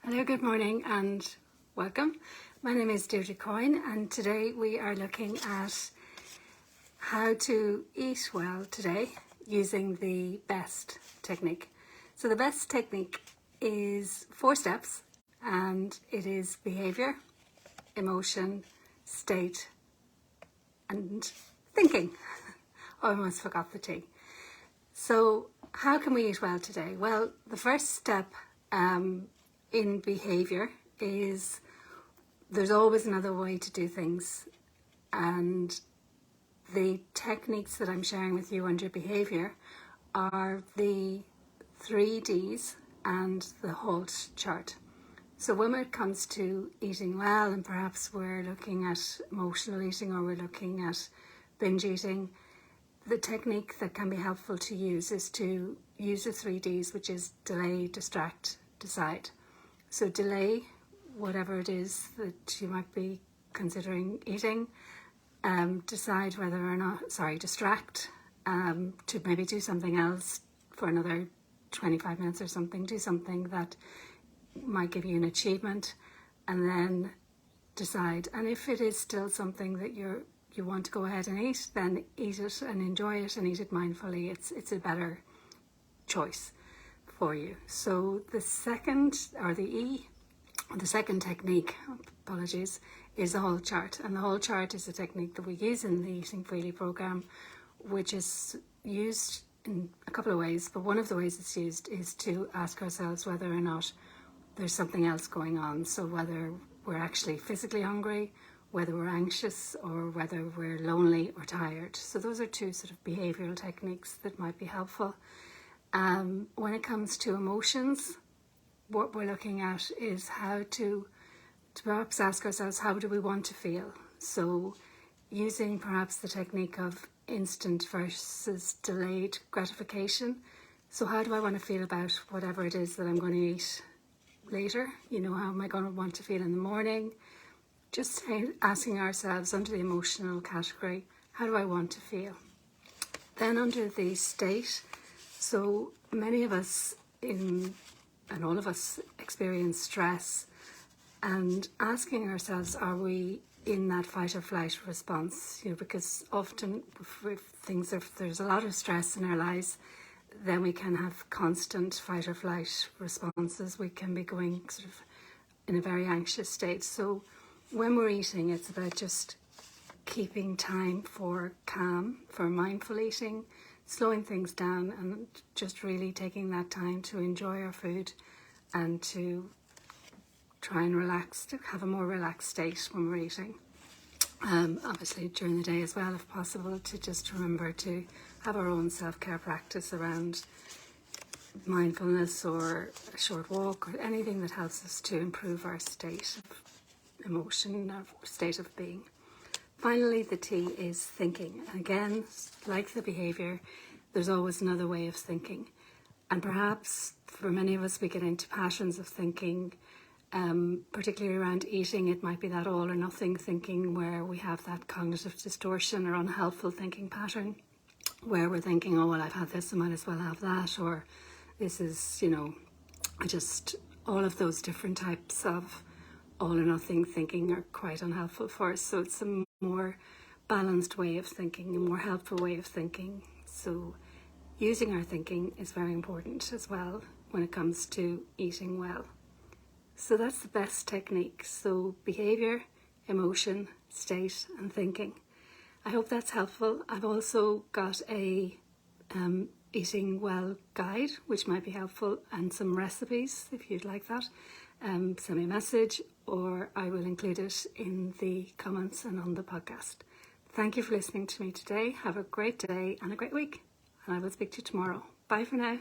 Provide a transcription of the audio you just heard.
Hello, good morning and welcome. My name is Deirdre and today we are looking at how to eat well today using the BEST technique. So the BEST technique is 4 steps and it is behaviour, emotion, state and thinking. I almost forgot the T. So how can we eat well today? Well, the first step in behaviour is there's always another way to do things, and the techniques that I'm sharing with you under behaviour are the 3 Ds and the HALT chart. So when it comes to eating well, and perhaps we're looking at emotional eating or we're looking at binge eating, the technique that can be helpful to use is to use the 3 Ds, which is delay, distract, decide. So delay whatever it is that you might be considering eating, decide whether or not, distract to maybe do something else for another 25 minutes or something, do something that might give you an achievement, and then decide. And if it is still something that you want to go ahead and eat, then eat it and enjoy it and eat it mindfully. It's a better choice for you. So the second, or the E, the second technique, apologies, is the HALT chart. And the HALT chart is a technique that we use in the Eating Freely program, which is used in a couple of ways. But one of the ways it's used is to ask ourselves whether or not there's something else going on. So whether we're actually physically hungry, whether we're anxious, or whether we're lonely or tired. So those are 2 sort of behavioural techniques that might be helpful. When it comes to emotions, what we're looking at is how to perhaps ask ourselves, how do we want to feel? So using perhaps the technique of instant versus delayed gratification. So how do I want to feel about whatever it is that I'm going to eat later? How am I going to want to feel in the morning? Just asking ourselves under the emotional category, how do I want to feel? Then under the state, so many of us and all of us experience stress, and asking ourselves, are we in that fight or flight response? Because often if there's a lot of stress in our lives, then we can have constant fight or flight responses. We can be going sort of in a very anxious state. So when we're eating, it's about just keeping time for calm, for mindful eating, slowing things down and just really taking that time to enjoy our food and to try and relax, to have a more relaxed state when we're eating. Obviously during the day as well, if possible, to just remember to have our own self-care practice around mindfulness or a short walk or anything that helps us to improve our state of emotion, our state of being. Finally, the T is thinking. And again, like the behaviour, there's always another way of thinking. And perhaps for many of us, we get into patterns of thinking, particularly around eating. It might be that all or nothing thinking, where we have that cognitive distortion or unhelpful thinking pattern, where we're thinking, oh, well, I've had this, I might as well have that, or this is, all of those different types of all or nothing thinking are quite unhelpful for us. So it's a more balanced way of thinking, a more helpful way of thinking. So using our thinking is very important as well when it comes to eating well. So that's the BEST technique. So behaviour, emotion, state and thinking. I hope that's helpful. I've also got a eating well guide, which might be helpful, and some recipes if you'd like that. Send me a message, or I will include it in the comments and on the podcast. Thank you for listening to me today. Have a great day and a great week, and I will speak to you tomorrow. Bye for now.